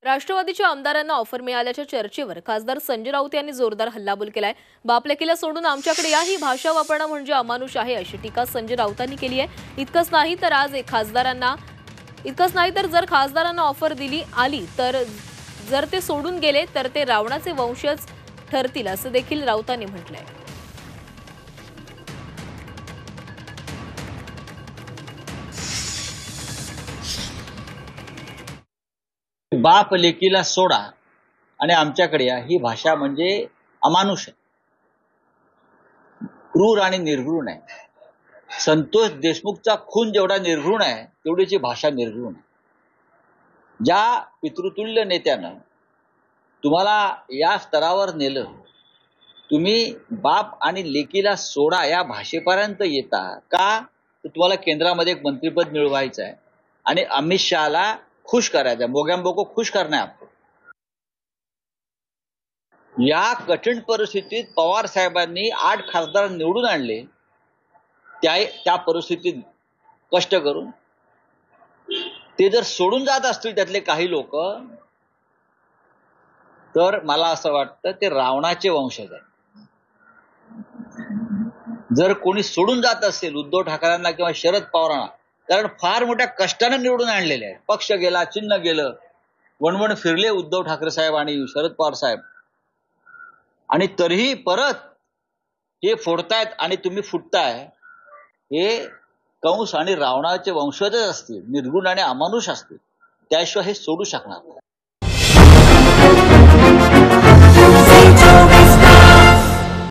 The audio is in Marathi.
राष्ट्रवादीच्या आमदारांना ऑफर मिळाल्याच्या चर्चेवर खासदार संजय राऊत यांनी जोरदार हल्लाबोल केलाय। बापलेकीला सोडून आमच्याकडे या, ही भाषा वापरणं म्हणजे अमानुष आहे, अशी टीका संजय राऊतांनी केली आहे। इतकंच नाही तर जर खासदारांना ऑफर दिली आली तर जर ते सोडून गेले तर ते रावणाचे वंशज ठरतील, असं देखील राऊतांनी म्हटलंय। बाप लेकीला सोडा आणि आमच्याकडे या, ही भाषा म्हणजे अमानुष आहे, क्रूर आणि निर्घृण आहे। संतोष देशमुखचा खून जेवढा निर्घृण आहे तेवढीची भाषा निर्घृण आहे। ज्या पितृतुल्य नेत्यानं तुम्हाला या स्तरावर नेलं, तुम्ही बाप आणि लेकीला सोडा या भाषेपर्यंत येता का? तर तुम्हाला केंद्रामध्ये एक मंत्रिपद मिळवायचं आहे आणि अमित शहाला खुश करायचं आहे, मोगॅम्बो को खुश करना है आपको। या कठीण परिस्थितीत पवार साहेबांनी 8 खासदार निवडून आणले, त्या परिस्थितीत कष्ट करून ते जर सोडून जात असतील त्यातले काही लोक, तर मला असं वाटतं ते रावणाचे वंशज आहेत। जर कोणी सोडून जात असेल उद्धव ठाकरेंना किंवा शरद पवारांना, कारण फार मोठ्या कष्टाने निवडून आणलेले आहे, पक्ष गेला, चिन्ह गेलं, वणवण फिरले उद्धव ठाकरे साहेब आणि शरद पवार साहेब, आणि तरीही परत हे फोडतायत आणि तुम्ही फुटताय, हे कंस आणि रावणाचे वंशजच असतील, निर्गुण आणि अमानुष असतील, त्याशिवाय हे सोडू शकणार नाही।